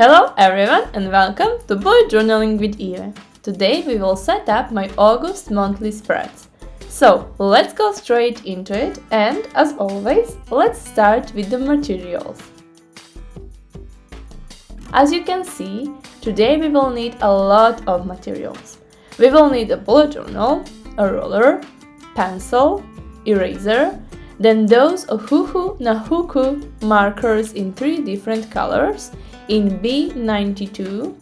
Hello everyone and welcome to Bullet Journaling with Eve. Today we will set up my August monthly spreads. So let's go straight into it, and as always, let's start with the materials. As you can see, today we will need a lot of materials. We will need a bullet journal, a ruler, pencil, eraser, then those Ohuhu Nahuku markers in 3 different colors, in B92,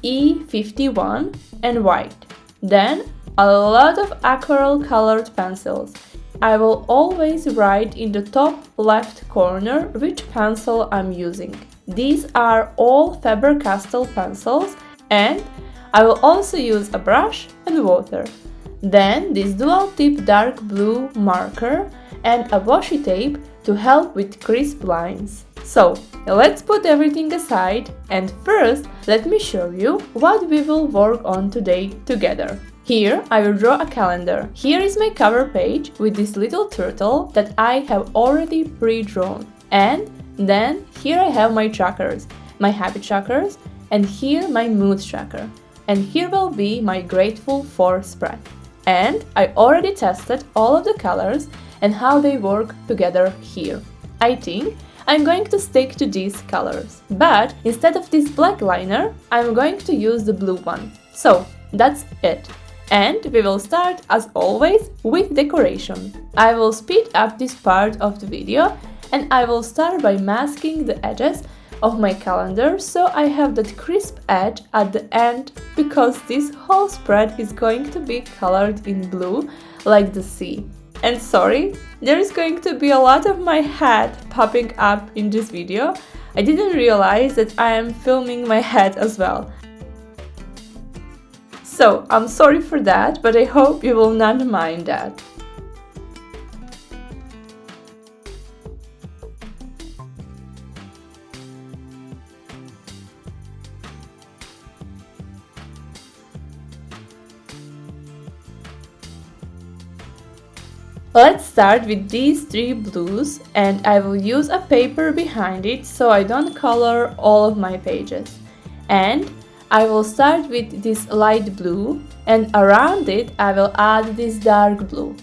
E51 and white. Then a lot of Aquarelle colored pencils. I will always write in the top left corner which pencil I'm using. These are all Faber-Castell pencils, and I will also use a brush and water. Then this dual tip dark blue marker and a washi tape to help with crisp lines. So let's put everything aside, and first let me show you what we will work on today together. Here I will draw a calendar. Here is my cover page with this little turtle that I have already pre-drawn. And then here I have my trackers, my happy trackers, and here my mood tracker. And here will be my grateful for spread. And I already tested all of the colors and how they work together here. I think I'm going to stick to these colors, but instead of this black liner, I'm going to use the blue one. So that's it. And we will start, as always, with decoration. I will speed up this part of the video, and I will start by masking the edges of my calendar so I have that crisp edge at the end, because this whole spread is going to be colored in blue like the sea. And sorry, there is going to be a lot of my head popping up in this video. I didn't realize that I am filming my head as well. So I'm sorry for that, but I hope you will not mind that. Let's start with these 3 blues, and I will use a paper behind it so I don't color all of my pages. And I will start with this light blue, and around it I will add this dark blue.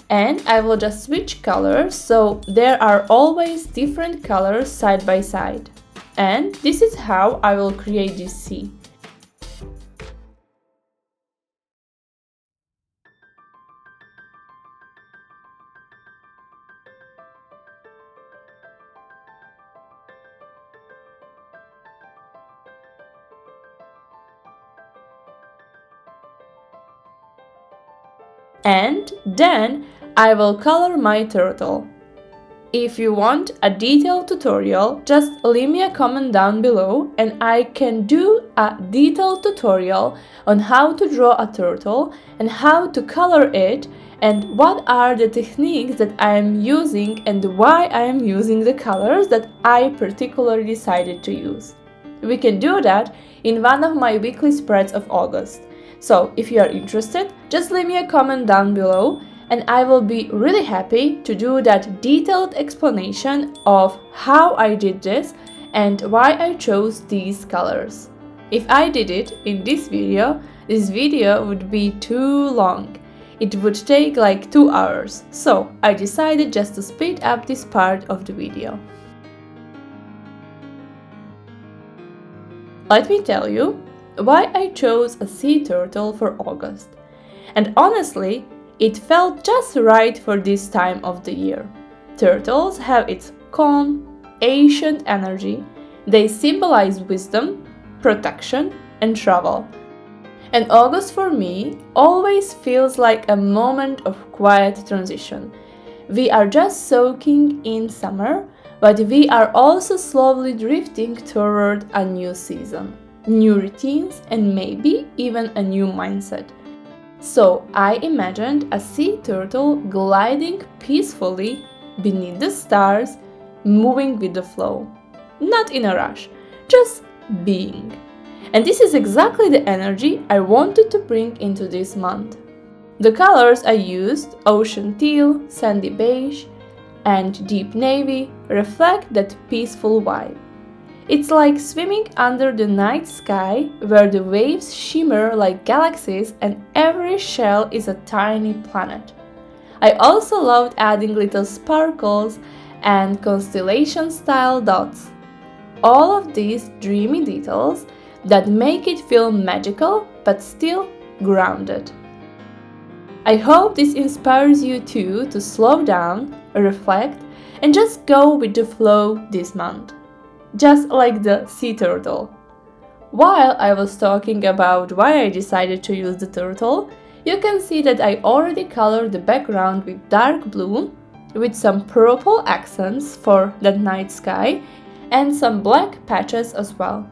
And I will just switch colors so there are always different colors side by side. And this is how I will create this sea. And then I will color my turtle. If you want a detailed tutorial, just leave me a comment down below and I can do a detailed tutorial on how to draw a turtle and how to color it and what are the techniques that I am using and why I am using the colors that I particularly decided to use. We can do that in one of my weekly spreads of August. So if you are interested, just leave me a comment down below and I will be really happy to do that detailed explanation of how I did this and why I chose these colors. If I did it in this video would be too long. It would take like 2 hours, so I decided just to speed up this part of the video. Let me tell you why I chose a sea turtle for August. And honestly, it felt just right for this time of the year. Turtles have its calm, ancient energy. They symbolize wisdom, protection, and travel. And August for me always feels like a moment of quiet transition. We are just soaking in summer, but we are also slowly drifting toward a new season, new routines, and maybe even a new mindset. So I imagined a sea turtle gliding peacefully beneath the stars, moving with the flow. Not in a rush, just being. And this is exactly the energy I wanted to bring into this month. The colors I used, ocean teal, sandy beige, and deep navy, reflect that peaceful vibe. It's like swimming under the night sky where the waves shimmer like galaxies and every shell is a tiny planet. I also loved adding little sparkles and constellation-style dots. All of these dreamy details that make it feel magical but still grounded. I hope this inspires you too to slow down, reflect, and just go with the flow this month. Just like the sea turtle. While I was talking about why I decided to use the turtle, you can see that I already colored the background with dark blue, with some purple accents for that night sky, and some black patches as well.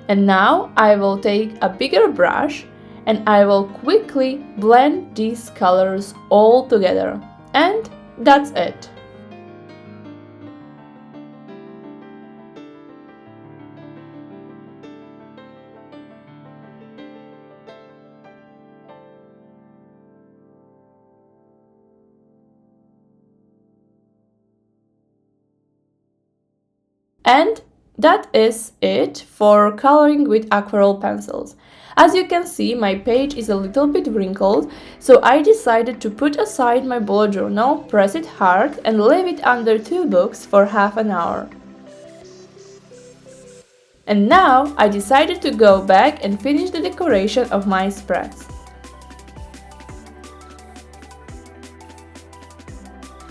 And now I will take a bigger brush and I will quickly blend these colors all together. And that's it. And that is it for coloring with Aquarelle pencils. As you can see, my page is a little bit wrinkled, so I decided to put aside my bullet journal, press it hard and leave it under two books for half an hour. And now I decided to go back and finish the decoration of my spreads.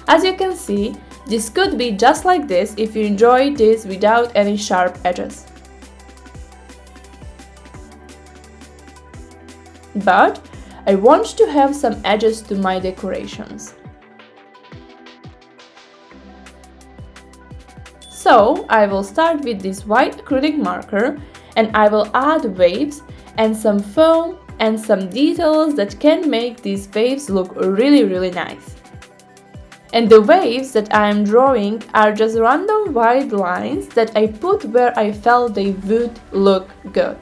As you can see, this could be just like this if you enjoy this without any sharp edges. But I want to have some edges to my decorations. So I will start with this white acrylic marker and I will add waves and some foam and some details that can make these waves look really nice. And the waves that I am drawing are just random white lines that I put where I felt they would look good.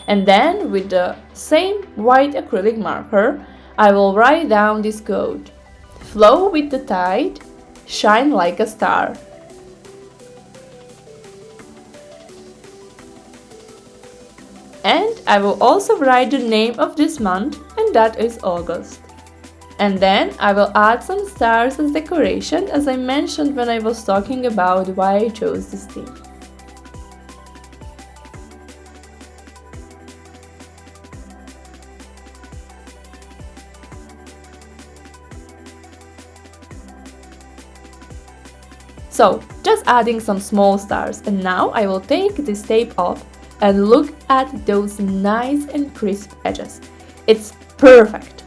And then with the same white acrylic marker, I will write down this quote: "Flow with the tide, shine like a star." And I will also write the name of this month, and that is August. And then I will add some stars as decoration, as I mentioned when I was talking about why I chose this theme. So, just adding some small stars, and now I will take this tape off and look at those nice and crisp edges. It's perfect!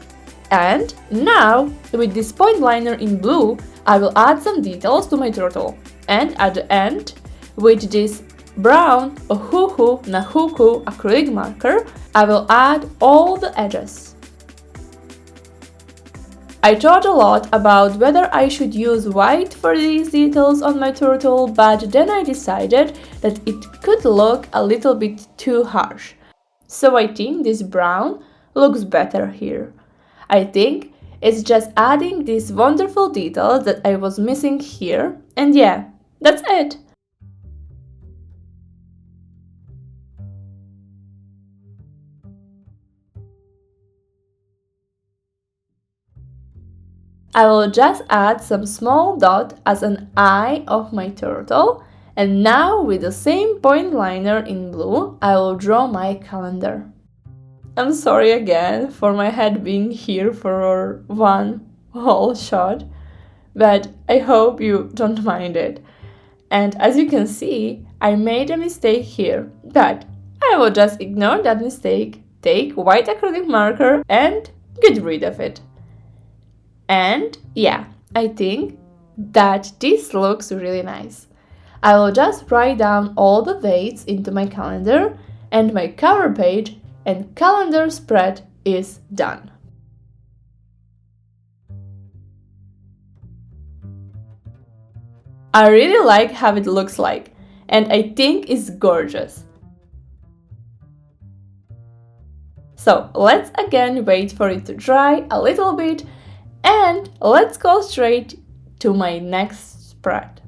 And now, with this point liner in blue, I will add some details to my turtle. And at the end, with this brown Ohuhu Nahuku acrylic marker, I will add all the edges. I thought a lot about whether I should use white for these details on my turtle, but then I decided that it could look a little bit too harsh. So I think this brown looks better here. I think it's just adding these wonderful details that I was missing here, and yeah, that's it! I will just add some small dot as an eye of my turtle, and now with the same point liner in blue, I will draw my calendar. I'm sorry again for my head being here for one whole shot, but I hope you don't mind it. And as you can see, I made a mistake here, but I will just ignore that mistake, take white acrylic marker and get rid of it. And yeah, I think that this looks really nice. I will just write down all the dates into my calendar, and my cover page and calendar spread is done. I really like how it looks like, and I think it's gorgeous. So let's again wait for it to dry a little bit, and let's go straight to my next spread.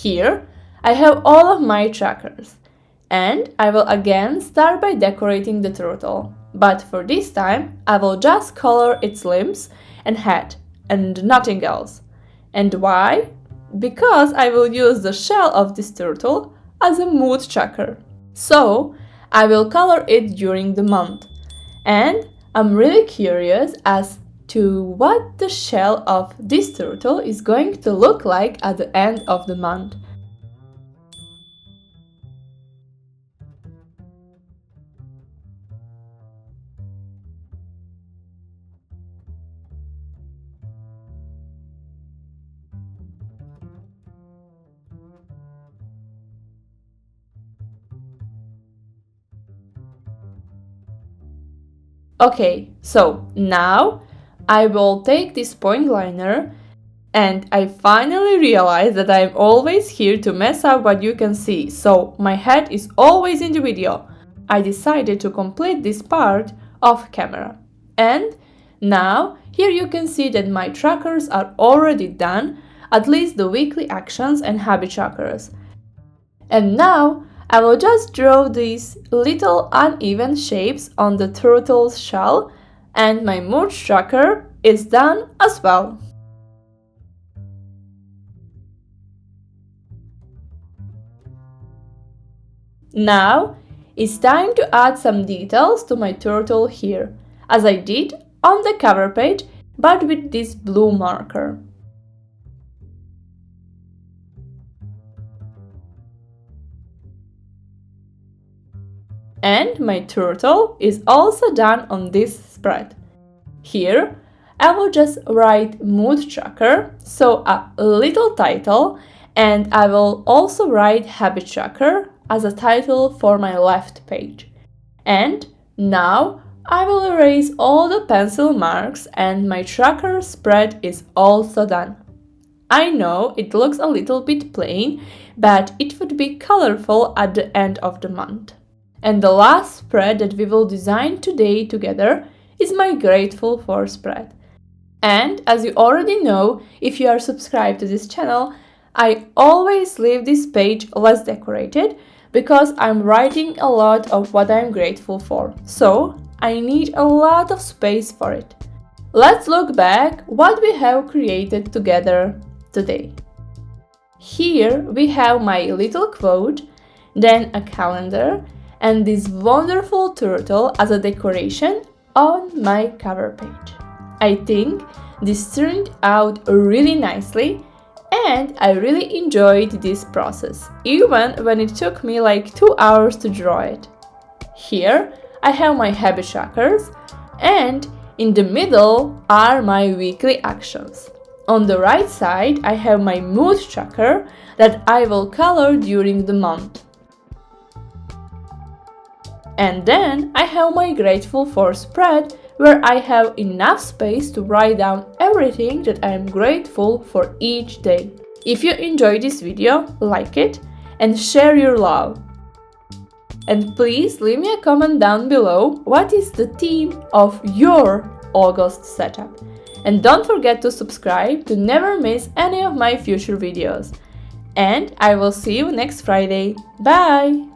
Here I have all of my trackers, and I will again start by decorating the turtle, but for this time I will just color its limbs and head and nothing else. And why? Because I will use the shell of this turtle as a mood tracker. So I will color it during the month, and I'm really curious as to what the shell of this turtle is going to look like at the end of the month. Okay, so now I will take this point liner, and I finally realized that I'm always here to mess up what you can see, so my head is always in the video. I decided to complete this part off camera. And now here you can see that my trackers are already done, at least the weekly actions and habit trackers. And now I will just draw these little uneven shapes on the turtle's shell, and my mood tracker is done as well. Now it's time to add some details to my turtle here, as I did on the cover page, but with this blue marker. And my turtle is also done on this spread. Here I will just write mood tracker, so a little title, and I will also write habit tracker as a title for my left page. And now I will erase all the pencil marks, and my tracker spread is also done. I know it looks a little bit plain, but it would be colorful at the end of the month. And the last spread that we will design today together is my Grateful For spread. And as you already know, if you are subscribed to this channel, I always leave this page less decorated because I'm writing a lot of what I'm grateful for. So I need a lot of space for it. Let's look back what we have created together today. Here we have my little quote, then a calendar, and this wonderful turtle as a decoration on my cover page. I think this turned out really nicely, and I really enjoyed this process, even when it took me like 2 hours to draw it. Here I have my habit trackers, and in the middle are my weekly actions. On the right side I have my mood tracker that I will color during the month. And then I have my Grateful For spread, where I have enough space to write down everything that I am grateful for each day. If you enjoyed this video, like it and share your love. And please leave me a comment down below what is the theme of your August setup. And don't forget to subscribe to never miss any of my future videos. And I will see you next Friday. Bye!